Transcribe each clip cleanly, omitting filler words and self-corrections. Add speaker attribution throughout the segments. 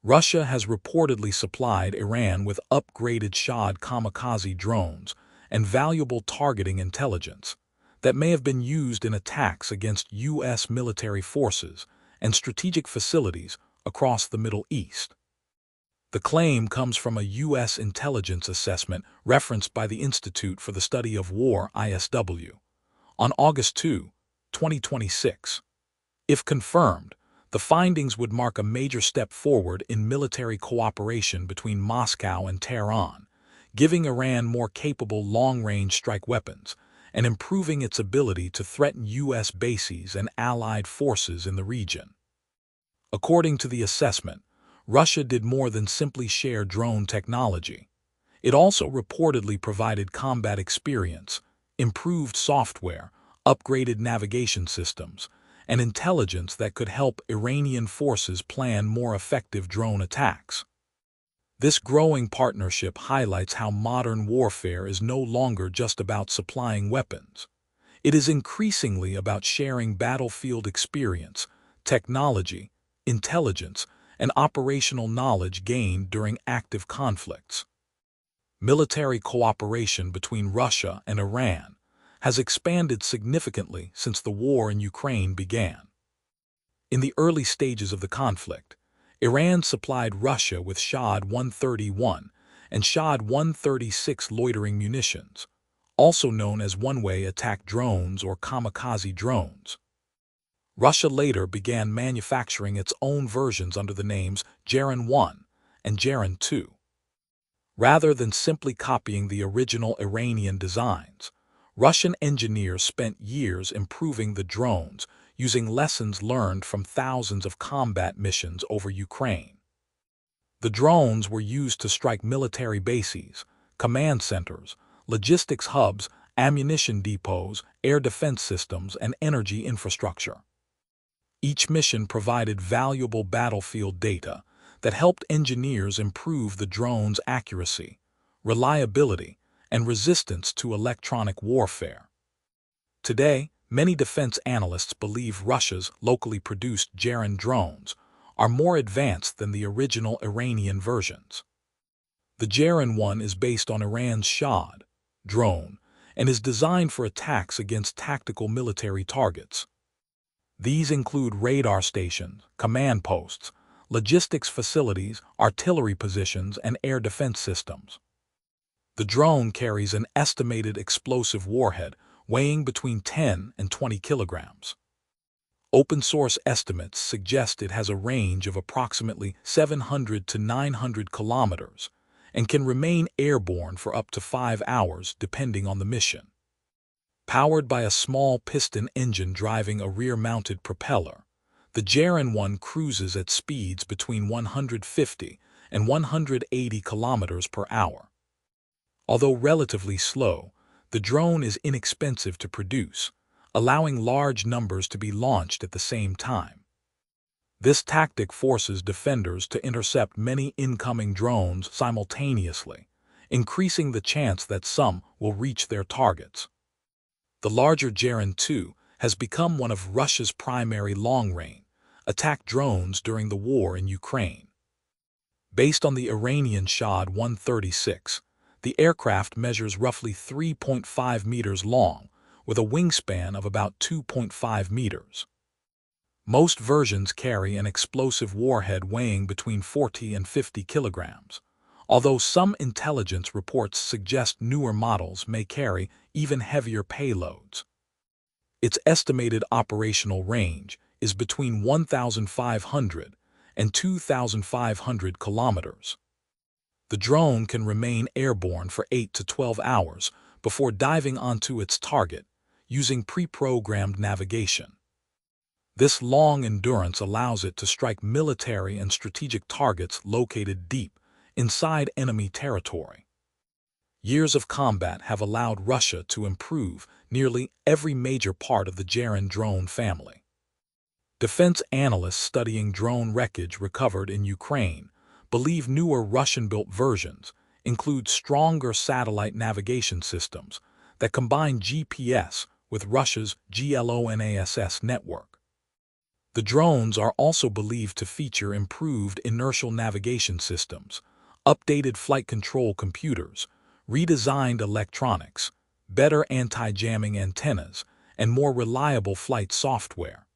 Speaker 1: Russia has reportedly supplied Iran with upgraded Shahed kamikaze drones and valuable targeting intelligence that may have been used in attacks against U.S. military forces and strategic facilities across the Middle East. The claim comes from a U.S. intelligence assessment referenced by the Institute for the Study of War (ISW) on August 2, 2026. If confirmed, the findings would mark a major step forward in military cooperation between Moscow and Tehran, giving Iran more capable long-range strike weapons and improving its ability to threaten U.S. bases and allied forces in the region. According to the assessment, Russia did more than simply share drone technology. It also reportedly provided combat experience, improved software, upgraded navigation systems, and intelligence that could help Iranian forces plan more effective drone attacks. This growing partnership highlights how modern warfare is no longer just about supplying weapons. It is increasingly about sharing battlefield experience, technology, intelligence, and operational knowledge gained during active conflicts. Military cooperation between Russia and Iran has expanded significantly since the war in Ukraine began. In the early stages of the conflict, Iran supplied Russia with Shahed-131 and Shahed-136 loitering munitions, also known as one-way attack drones or kamikaze drones. Russia later began manufacturing its own versions under the names Geran-1 and Geran-2. Rather than simply copying the original Iranian designs, Russian engineers spent years improving the drones using lessons learned from thousands of combat missions over Ukraine. The drones were used to strike military bases, command centers, logistics hubs, ammunition depots, air defense systems, and energy infrastructure. Each mission provided valuable battlefield data that helped engineers improve the drone's accuracy, reliability, and resistance to electronic warfare. Today, many defense analysts believe Russia's locally produced Geran drones are more advanced than the original Iranian versions. The Geran-1 is based on Iran's Shahed drone and is designed for attacks against tactical military targets. These include radar stations, command posts, logistics facilities, artillery positions, and air defense systems. The drone carries an estimated explosive warhead weighing between 10 and 20 kilograms. Open-source estimates suggest it has a range of approximately 700 to 900 kilometers and can remain airborne for up to 5 hours depending on the mission. Powered by a small piston engine driving a rear-mounted propeller, the Geran-1 cruises at speeds between 150 and 180 kilometers per hour. Although relatively slow, the drone is inexpensive to produce, allowing large numbers to be launched at the same time. This tactic forces defenders to intercept many incoming drones simultaneously, increasing the chance that some will reach their targets. The larger Geran-2 has become one of Russia's primary long-range attack drones during the war in Ukraine. Based on the Iranian Shahed-136, the aircraft measures roughly 3.5 meters long, with a wingspan of about 2.5 meters. Most versions carry an explosive warhead weighing between 40 and 50 kilograms, although some intelligence reports suggest newer models may carry even heavier payloads. Its estimated operational range is between 1,500 and 2,500 kilometers. The drone can remain airborne for 8 to 12 hours before diving onto its target, using pre-programmed navigation. This long endurance allows it to strike military and strategic targets located deep inside enemy territory. Years of combat have allowed Russia to improve nearly every major part of the Geran drone family. Defense analysts studying drone wreckage recovered in Ukraine believe newer Russian-built versions include stronger satellite navigation systems that combine GPS with Russia's GLONASS network. The drones are also believed to feature improved inertial navigation systems, updated flight control computers, redesigned electronics, better anti-jamming antennas, and more reliable flight software.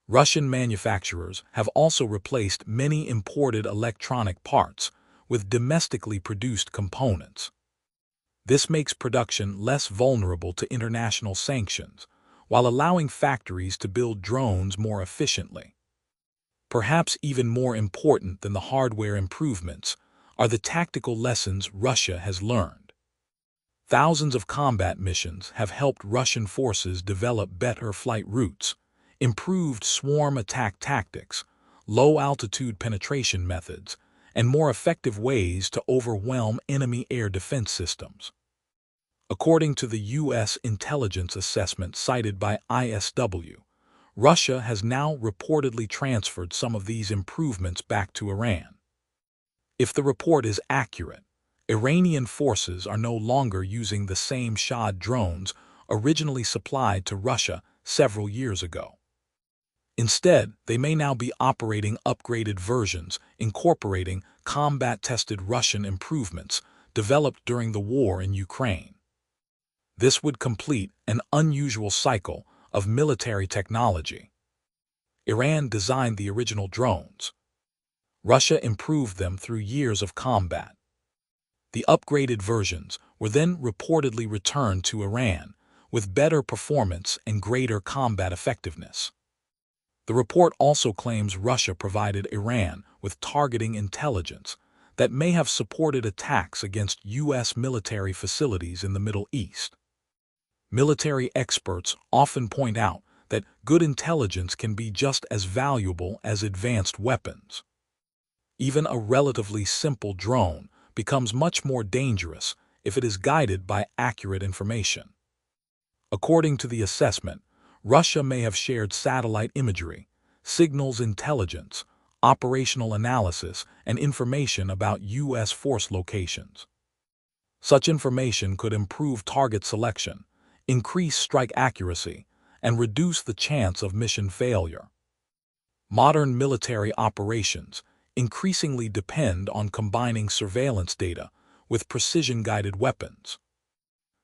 Speaker 1: Russian manufacturers have also replaced many imported electronic parts with domestically produced components. This makes production less vulnerable to international sanctions, while allowing factories to build drones more efficiently. Perhaps even more important than the hardware improvements are the tactical lessons Russia has learned. Thousands of combat missions have helped Russian forces develop better flight routes, improved swarm attack tactics, low-altitude penetration methods, and more effective ways to overwhelm enemy air defense systems. According to the U.S. intelligence assessment cited by ISW, Russia has now reportedly transferred some of these improvements back to Iran. If the report is accurate, Iranian forces are no longer using the same Shahed drones originally supplied to Russia several years ago. Instead, they may now be operating upgraded versions incorporating combat-tested Russian improvements developed during the war in Ukraine. This would complete an unusual cycle of military technology. Iran designed the original drones. Russia improved them through years of combat. The upgraded versions were then reportedly returned to Iran with better performance and greater combat effectiveness. The report also claims Russia provided Iran with targeting intelligence that may have supported attacks against U.S. military facilities in the Middle East. Military experts often point out that good intelligence can be just as valuable as advanced weapons. Even a relatively simple drone becomes much more dangerous if it is guided by accurate information. According to the assessment, Russia may have shared satellite imagery, signals intelligence, operational analysis, and information about U.S. force locations. Such information could improve target selection, increase strike accuracy, and reduce the chance of mission failure. Modern military operations increasingly depend on combining surveillance data with precision-guided weapons.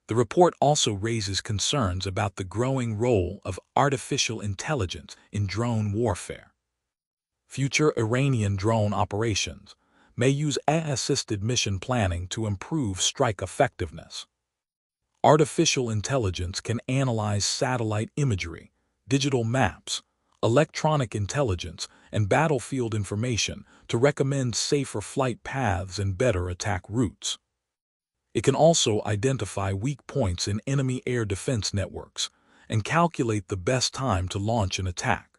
Speaker 1: The report also raises concerns about the growing role of artificial intelligence in drone warfare. Future Iranian drone operations may use AI-assisted mission planning to improve strike effectiveness. Artificial intelligence can analyze satellite imagery, digital maps, electronic intelligence, and battlefield information to recommend safer flight paths and better attack routes. It can also identify weak points in enemy air defense networks and calculate the best time to launch an attack.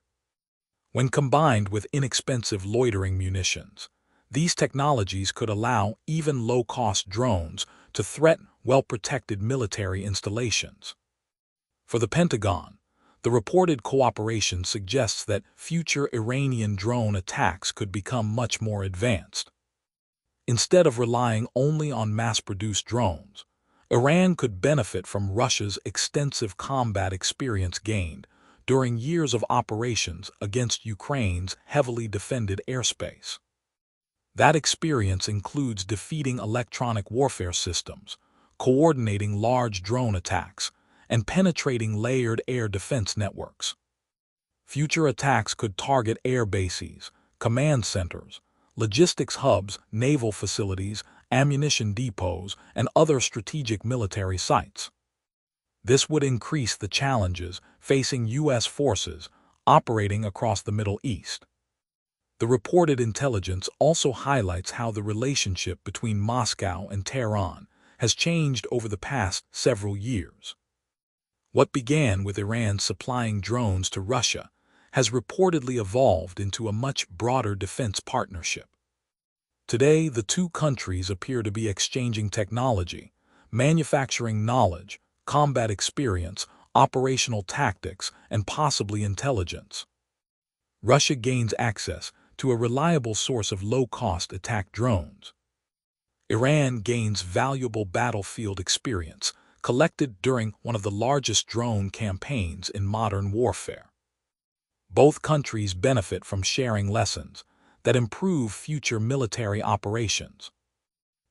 Speaker 1: When combined with inexpensive loitering munitions, these technologies could allow even low-cost drones to threaten well-protected military installations. For the Pentagon, the reported cooperation suggests that future Iranian drone attacks could become much more advanced. Instead of relying only on mass-produced drones, Iran could benefit from Russia's extensive combat experience gained during years of operations against Ukraine's heavily defended airspace. That experience includes defeating electronic warfare systems, coordinating large drone attacks, and penetrating layered air defense networks. Future attacks could target air bases, command centers, logistics hubs, naval facilities, ammunition depots, and other strategic military sites. This would increase the challenges facing U.S. forces operating across the Middle East. The reported intelligence also highlights how the relationship between Moscow and Tehran has changed over the past several years. What began with Iran supplying drones to Russia has reportedly evolved into a much broader defense partnership. Today, the two countries appear to be exchanging technology, manufacturing knowledge, combat experience, operational tactics, and possibly intelligence. Russia gains access to a reliable source of low-cost attack drones. Iran gains valuable battlefield experience collected during one of the largest drone campaigns in modern warfare. Both countries benefit from sharing lessons that improve future military operations.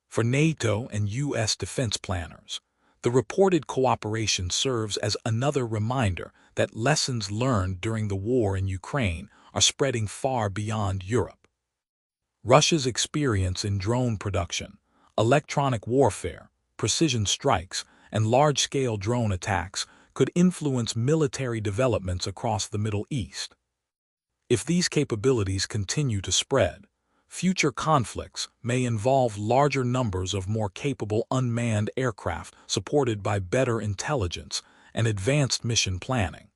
Speaker 1: For NATO and U.S. defense planners, the reported cooperation serves as another reminder that lessons learned during the war in Ukraine are spreading far beyond Europe. Russia's experience in drone production, electronic warfare, precision strikes, and large-scale drone attacks could influence military developments across the Middle East. If these capabilities continue to spread, future conflicts may involve larger numbers of more capable unmanned aircraft supported by better intelligence and advanced mission planning.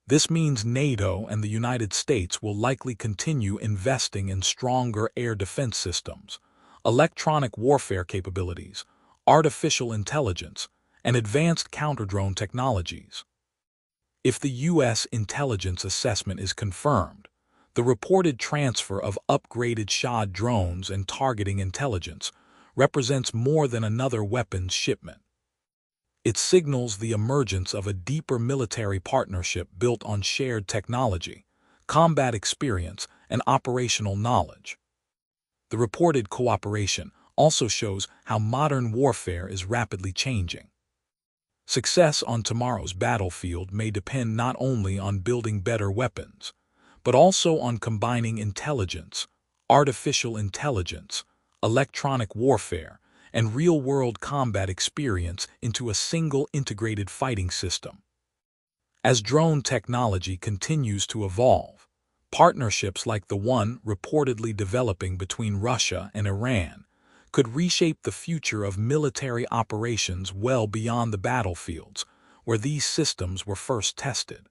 Speaker 1: This means NATO and the United States will likely continue investing in stronger air defense systems, electronic warfare capabilities, artificial intelligence, and advanced counter-drone technologies. If the U.S. intelligence assessment is confirmed, the reported transfer of upgraded Shahed drones and targeting intelligence represents more than another weapons shipment. It signals the emergence of a deeper military partnership built on shared technology, combat experience, and operational knowledge. The reported cooperation also shows how modern warfare is rapidly changing. Success on tomorrow's battlefield may depend not only on building better weapons, but also on combining intelligence, artificial intelligence, electronic warfare, and real-world combat experience into a single integrated fighting system. As drone technology continues to evolve, partnerships like the one reportedly developing between Russia and Iran could reshape the future of military operations well beyond the battlefields where these systems were first tested.